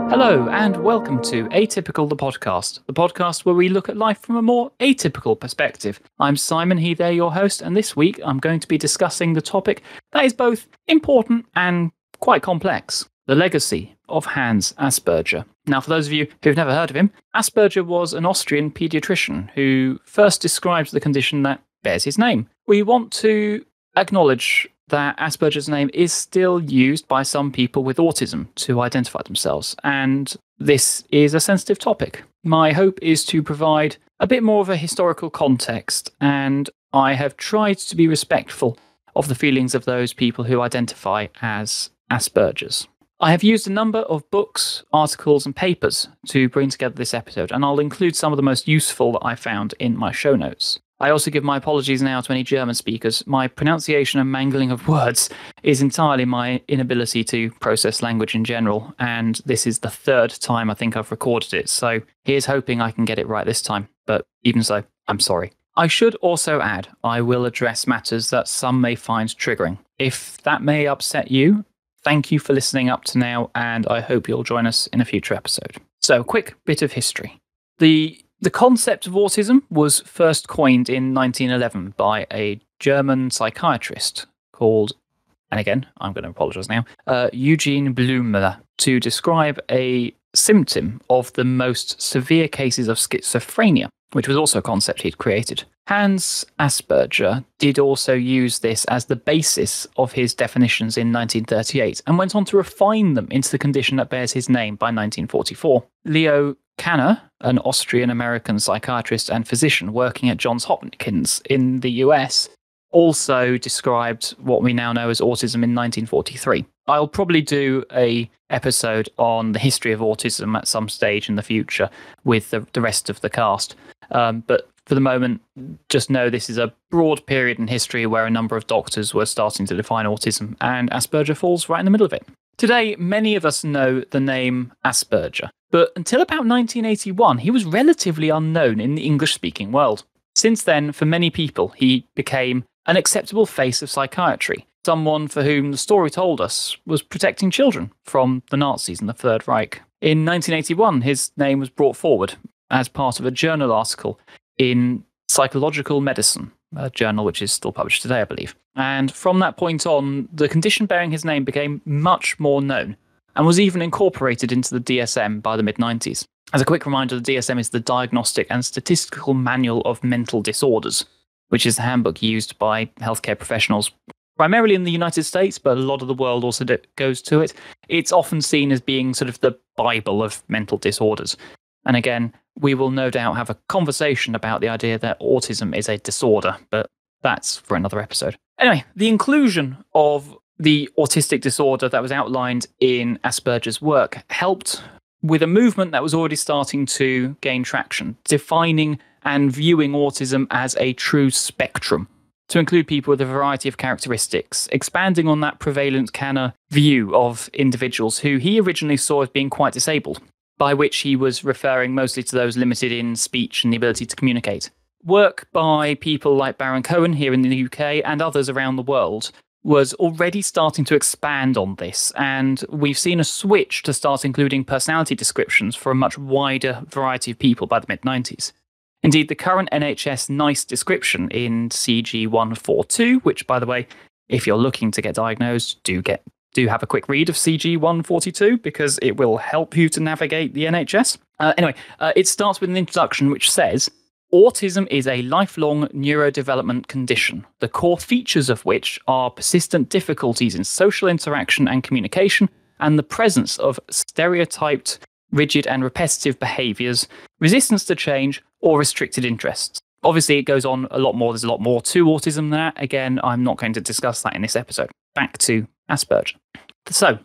Hello and welcome to Atypical the podcast where we look at life from a more atypical perspective. I'm Simon, he there, your host, and this week I'm going to be discussing the topic that is both important and quite complex, the legacy of Hans Asperger. Now, for those of you who've never heard of him, Asperger was an Austrian paediatrician who first described the condition that bears his name. We want to acknowledge that Asperger's name is still used by some people with autism to identify themselves, and this is a sensitive topic. My hope is to provide a bit more of a historical context, and I have tried to be respectful of the feelings of those people who identify as Aspergers. I have used a number of books, articles, and papers to bring together this episode, and I'll include some of the most useful that I found in my show notes. I also give my apologies now to any German speakers. My pronunciation and mangling of words is entirely my inability to process language in general, and this is the third time I think I've recorded it, so here's hoping I can get it right this time, but even so, I'm sorry. I should also add, I will address matters that some may find triggering. If that may upset you, thank you for listening up to now, and I hope you'll join us in a future episode. So, quick bit of history. The concept of autism was first coined in 1911 by a German psychiatrist called, and again, I'm going to apologise now, Eugene Blumler, to describe a symptom of the most severe cases of schizophrenia, which was also a concept he'd created. Hans Asperger did also use this as the basis of his definitions in 1938 and went on to refine them into the condition that bears his name by 1944. Leo Kanner, an Austrian-American psychiatrist and physician working at Johns Hopkins in the US, also described what we now know as autism in 1943. I'll probably do an episode on the history of autism at some stage in the future with the rest of the cast. But for the moment, just know this is a broad period in history where a number of doctors were starting to define autism, and Asperger falls right in the middle of it. Today, many of us know the name Asperger, but until about 1981, he was relatively unknown in the English-speaking world. Since then, for many people, he became an acceptable face of psychiatry, someone for whom the story told us was protecting children from the Nazis and the Third Reich. In 1981, his name was brought forward as part of a journal article in Psychological Medicine, a journal which is still published today, I believe. And from that point on, the condition bearing his name became much more known and was even incorporated into the DSM by the mid-90s. As a quick reminder, the DSM is the Diagnostic and Statistical Manual of Mental Disorders, which is the handbook used by healthcare professionals primarily in the United States, but a lot of the world also goes to it. It's often seen as being sort of the Bible of mental disorders. And again, we will no doubt have a conversation about the idea that autism is a disorder, but that's for another episode. Anyway, the inclusion of the autistic disorder that was outlined in Asperger's work helped with a movement that was already starting to gain traction, defining and viewing autism as a true spectrum, to include people with a variety of characteristics, expanding on that prevalent Kanner view of individuals who he originally saw as being quite disabled, by which he was referring mostly to those limited in speech and the ability to communicate. Work by people like Baron Cohen here in the UK and others around the world was already starting to expand on this, and we've seen a switch to start including personality descriptions for a much wider variety of people by the mid-90s. Indeed, the current NHS NICE description in CG142, which, by the way, if you're looking to get diagnosed, do have a quick read of CG142 because it will help you to navigate the NHS. It starts with an introduction which says, autism is a lifelong neurodevelopment condition, the core features of which are persistent difficulties in social interaction and communication, and the presence of stereotyped, rigid and repetitive behaviours, resistance to change, or restricted interests. Obviously, it goes on a lot more. There's a lot more to autism than that. Again, I'm not going to discuss that in this episode. Back to Asperger. So,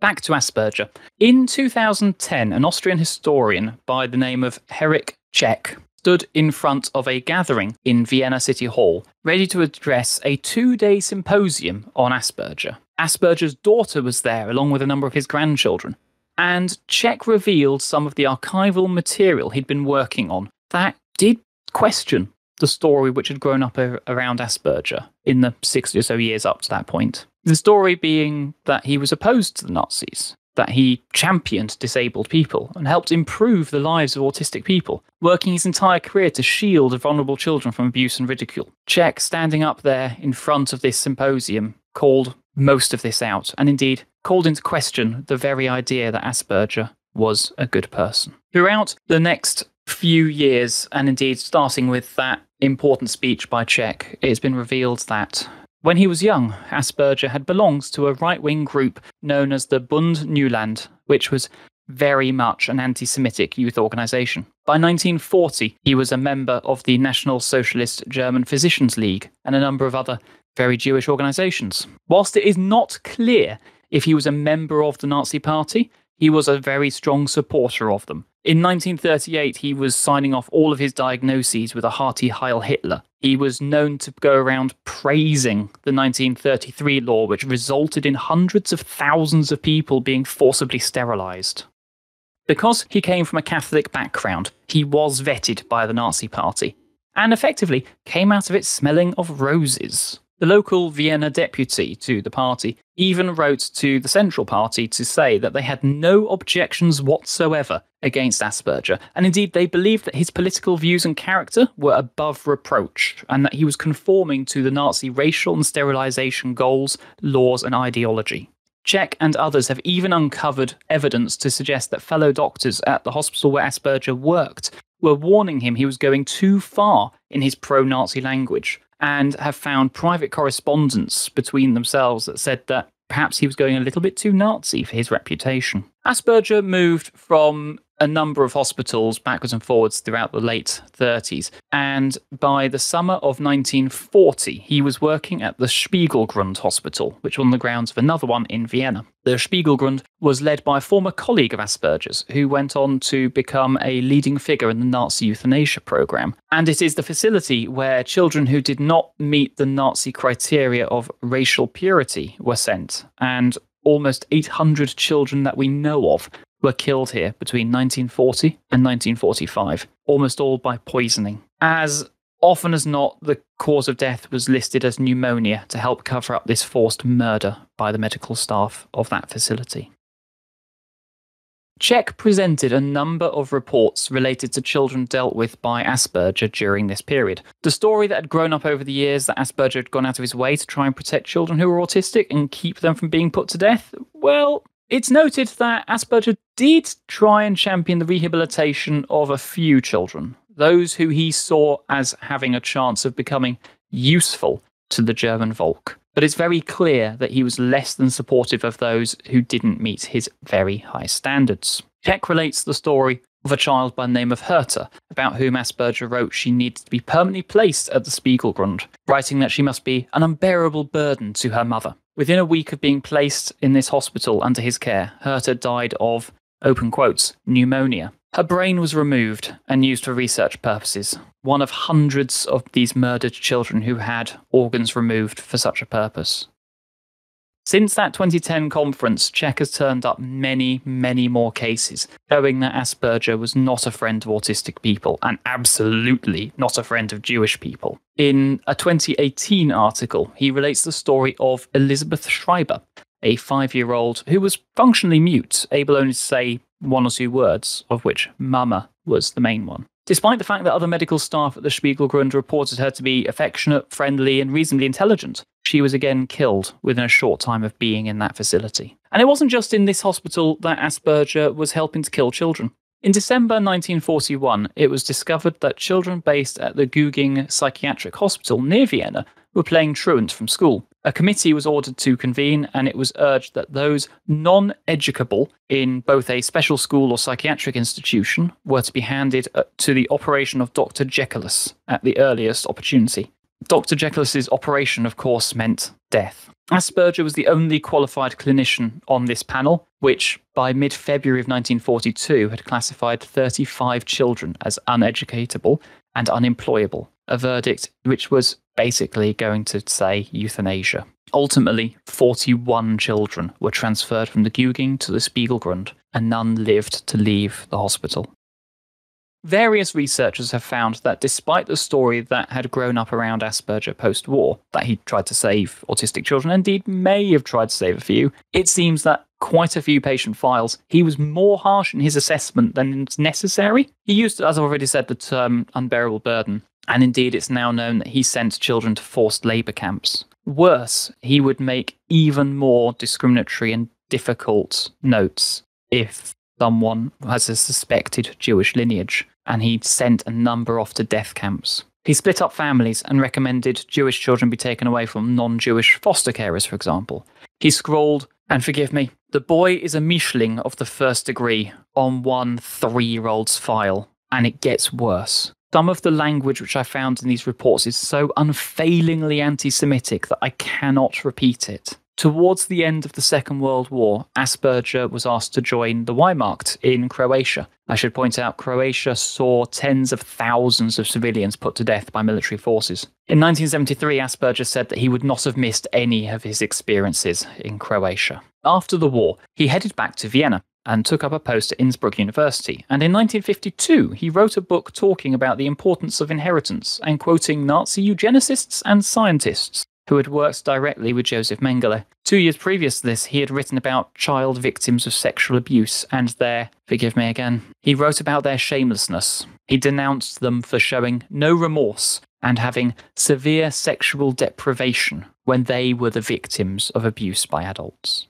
back to Asperger. In 2010, an Austrian historian by the name of Herwig Czech stood in front of a gathering in Vienna City Hall, ready to address a 2-day symposium on Asperger. Asperger's daughter was there, along with a number of his grandchildren. And Czech revealed some of the archival material he'd been working on that did question the story which had grown up around Asperger in the 60 or so years up to that point. The story being that he was opposed to the Nazis, that he championed disabled people and helped improve the lives of autistic people, working his entire career to shield vulnerable children from abuse and ridicule. Czech, standing up there in front of this symposium, called most of this out, and indeed called into question the very idea that Asperger was a good person. Throughout the next few years, and indeed starting with that important speech by Czech, it has been revealed that when he was young, Asperger had belonged to a right-wing group known as the Bund Neuland, which was very much an anti-Semitic youth organisation. By 1940, he was a member of the National Socialist German Physicians League and a number of other very Jewish organisations. Whilst it is not clear if he was a member of the Nazi Party, he was a very strong supporter of them. In 1938, he was signing off all of his diagnoses with a hearty Heil Hitler. He was known to go around praising the 1933 law, which resulted in hundreds of thousands of people being forcibly sterilised. Because he came from a Catholic background, he was vetted by the Nazi Party, and effectively came out of it smelling of roses. The local Vienna deputy to the party even wrote to the Central Party to say that they had no objections whatsoever against Asperger, and indeed they believed that his political views and character were above reproach, and that he was conforming to the Nazi racial and sterilisation goals, laws and ideology. Czech and others have even uncovered evidence to suggest that fellow doctors at the hospital where Asperger worked were warning him he was going too far in his pro-Nazi language, and have found private correspondence between themselves that said that perhaps he was going a little bit too Nazi for his reputation. Asperger moved from a number of hospitals backwards and forwards throughout the late 30s, and by the summer of 1940, he was working at the Spiegelgrund Hospital, which was on the grounds of another one in Vienna. The Spiegelgrund was led by a former colleague of Asperger's, who went on to become a leading figure in the Nazi euthanasia program. And it is the facility where children who did not meet the Nazi criteria of racial purity were sent, and almost 800 children that we know of were killed here between 1940 and 1945, almost all by poisoning. As often as not, the cause of death was listed as pneumonia to help cover up this forced murder by the medical staff of that facility. Czech presented a number of reports related to children dealt with by Asperger during this period. The story that had grown up over the years that Asperger had gone out of his way to try and protect children who were autistic and keep them from being put to death, well, it's noted that Asperger did try and champion the rehabilitation of a few children, those who he saw as having a chance of becoming useful to the German Volk. But it's very clear that he was less than supportive of those who didn't meet his very high standards. Czech relates the story of a child by the name of Herta, about whom Asperger wrote she needed to be permanently placed at the Spiegelgrund, writing that she must be an unbearable burden to her mother. Within a week of being placed in this hospital under his care, Herta died of, open quotes, pneumonia. Her brain was removed and used for research purposes, one of hundreds of these murdered children who had organs removed for such a purpose. Since that 2010 conference, Czech has turned up many, many more cases, showing that Asperger was not a friend of autistic people, and absolutely not a friend of Jewish people. In a 2018 article, he relates the story of Elizabeth Schreiber, a 5-year-old who was functionally mute, able only to say one or two words, of which mama was the main one. Despite the fact that other medical staff at the Spiegelgrund reported her to be affectionate, friendly, and reasonably intelligent, she was again killed within a short time of being in that facility. And it wasn't just in this hospital that Asperger was helping to kill children. In December 1941, it was discovered that children based at the Gögging Psychiatric Hospital near Vienna were playing truant from school. A committee was ordered to convene, and it was urged that those non-educable in both a special school or psychiatric institution were to be handed to the operation of Dr. Jekyllus at the earliest opportunity. Dr. Jekyllus' operation, of course, meant death. Asperger was the only qualified clinician on this panel, which by mid-February of 1942 had classified 35 children as uneducatable and unemployable, a verdict which was basically going to say euthanasia. Ultimately, 41 children were transferred from the Guging to the Spiegelgrund, and none lived to leave the hospital. Various researchers have found that despite the story that had grown up around Asperger post-war, that he tried to save autistic children, indeed may have tried to save a few, it seems that quite a few patient files, he was more harsh in his assessment than is necessary. He used, as I've already said, the term unbearable burden, and indeed it's now known that he sent children to forced labour camps. Worse, he would make even more discriminatory and difficult notes if someone has a suspected Jewish lineage, and he'd sent a number off to death camps. He split up families and recommended Jewish children be taken away from non-Jewish foster carers, for example. He scrawled, and forgive me, "The boy is a Mischling of the first degree" on one 3-year-old's file, and it gets worse. Some of the language which I found in these reports is so unfailingly anti-Semitic that I cannot repeat it. Towards the end of the Second World War, Asperger was asked to join the Wehrmacht in Croatia. I should point out, Croatia saw tens of thousands of civilians put to death by military forces. In 1973, Asperger said that he would not have missed any of his experiences in Croatia. After the war, he headed back to Vienna and took up a post at Innsbruck University. And in 1952, he wrote a book talking about the importance of inheritance and quoting Nazi eugenicists and scientists who had worked directly with Joseph Mengele. 2 years previous to this, he had written about child victims of sexual abuse and their, forgive me again, he wrote about their shamelessness. He denounced them for showing no remorse and having severe sexual deprivation when they were the victims of abuse by adults.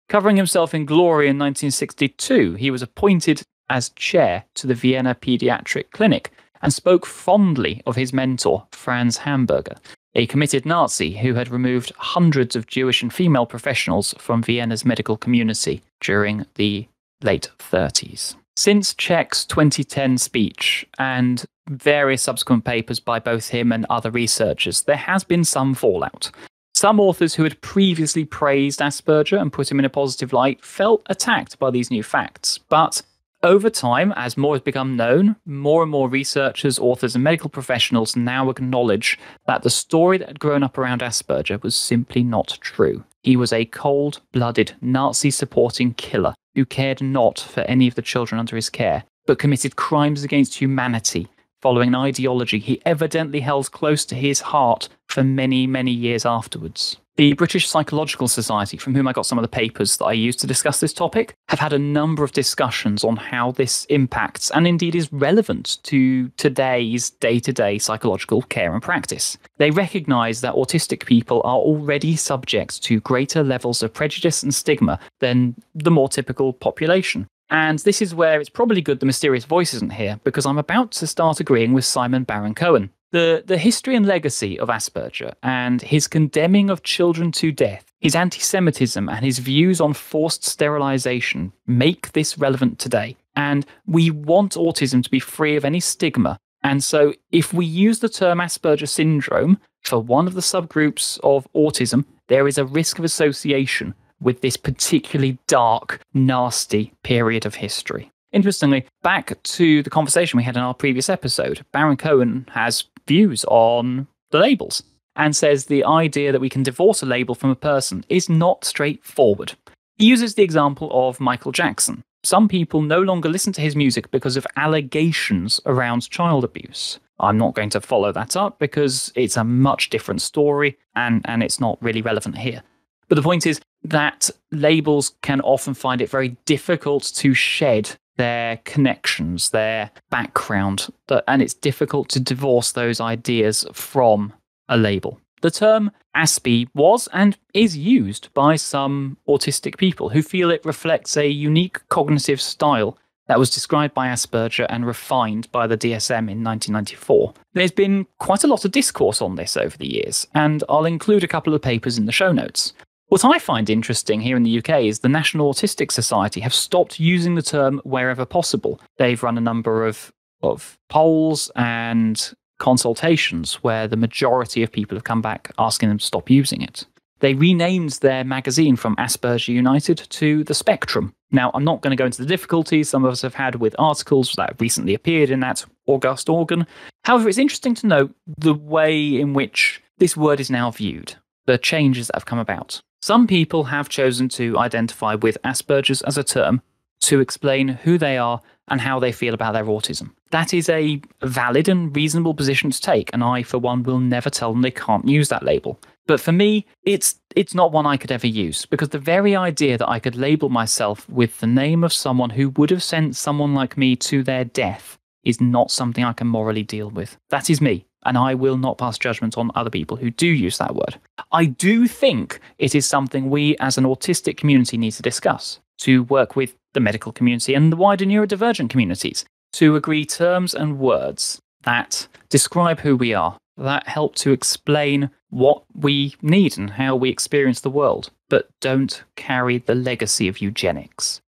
Covering himself in glory in 1962, he was appointed as chair to the Vienna Pediatric Clinic and spoke fondly of his mentor, Franz Hamburger, a committed Nazi who had removed hundreds of Jewish and female professionals from Vienna's medical community during the late 30s. Since Czech's 2010 speech and various subsequent papers by both him and other researchers, there has been some fallout. Some authors who had previously praised Asperger and put him in a positive light felt attacked by these new facts, but over time, as more has become known, more and more researchers, authors, and medical professionals now acknowledge that the story that had grown up around Asperger was simply not true. He was a cold-blooded, Nazi-supporting killer who cared not for any of the children under his care, but committed crimes against humanity following an ideology he evidently held close to his heart for many, many years afterwards. The British Psychological Society, from whom I got some of the papers that I used to discuss this topic, have had a number of discussions on how this impacts and indeed is relevant to today's day-to-day psychological care and practice. They recognise that autistic people are already subject to greater levels of prejudice and stigma than the more typical population. And this is where it's probably good the mysterious voice isn't here, because I'm about to start agreeing with Simon Baron-Cohen. The history and legacy of Asperger and his condemning of children to death, his anti-Semitism and his views on forced sterilisation make this relevant today. And we want autism to be free of any stigma. And so if we use the term Asperger syndrome for one of the subgroups of autism, there is a risk of association with this particularly dark, nasty period of history. Interestingly, back to the conversation we had in our previous episode, Baron-Cohen has views on the labels and says the idea that we can divorce a label from a person is not straightforward. He uses the example of Michael Jackson. Some people no longer listen to his music because of allegations around child abuse. I'm not going to follow that up because it's a much different story and it's not really relevant here. But the point is that labels can often find it very difficult to shed their connections, their background, and it's difficult to divorce those ideas from a label. The term Aspie was and is used by some autistic people who feel it reflects a unique cognitive style that was described by Asperger and refined by the DSM in 1994. There's been quite a lot of discourse on this over the years, and I'll include a couple of papers in the show notes. What I find interesting here in the UK is the National Autistic Society have stopped using the term wherever possible. They've run a number of polls and consultations where the majority of people have come back asking them to stop using it. They renamed their magazine from Asperger United to The Spectrum. Now, I'm not going to go into the difficulties some of us have had with articles that have recently appeared in that august organ. However, it's interesting to note the way in which this word is now viewed, the changes that have come about. Some people have chosen to identify with Aspergers as a term to explain who they are and how they feel about their autism. That is a valid and reasonable position to take, and I, for one, will never tell them they can't use that label. But for me, it's not one I could ever use, because the very idea that I could label myself with the name of someone who would have sent someone like me to their death is not something I can morally deal with. That is me, and I will not pass judgment on other people who do use that word. I do think it is something we as an autistic community need to discuss, to work with the medical community and the wider neurodivergent communities, to agree terms and words that describe who we are, that help to explain what we need and how we experience the world, but don't carry the legacy of eugenics.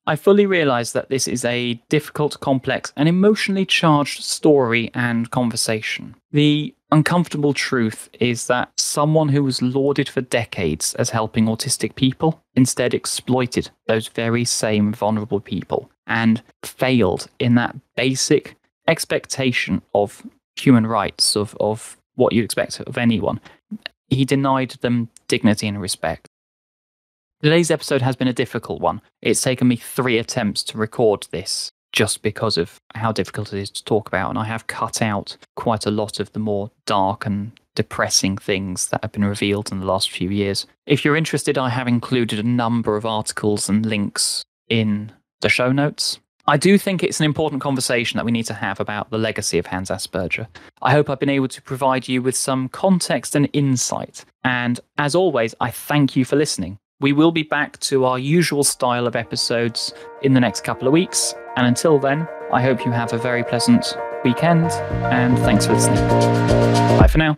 I fully realise that this is a difficult, complex, and emotionally charged story and conversation. The uncomfortable truth is that someone who was lauded for decades as helping autistic people instead exploited those very same vulnerable people and failed in that basic expectation of human rights, of what you'd expect of anyone. He denied them dignity and respect. Today's episode has been a difficult one. It's taken me 3 attempts to record this just because of how difficult it is to talk about, and I have cut out quite a lot of the more dark and depressing things that have been revealed in the last few years. If you're interested, I have included a number of articles and links in the show notes. I do think it's an important conversation that we need to have about the legacy of Hans Asperger. I hope I've been able to provide you with some context and insight. And as always, I thank you for listening. We will be back to our usual style of episodes in the next couple of weeks. And until then, I hope you have a very pleasant weekend. And thanks for listening. Bye for now.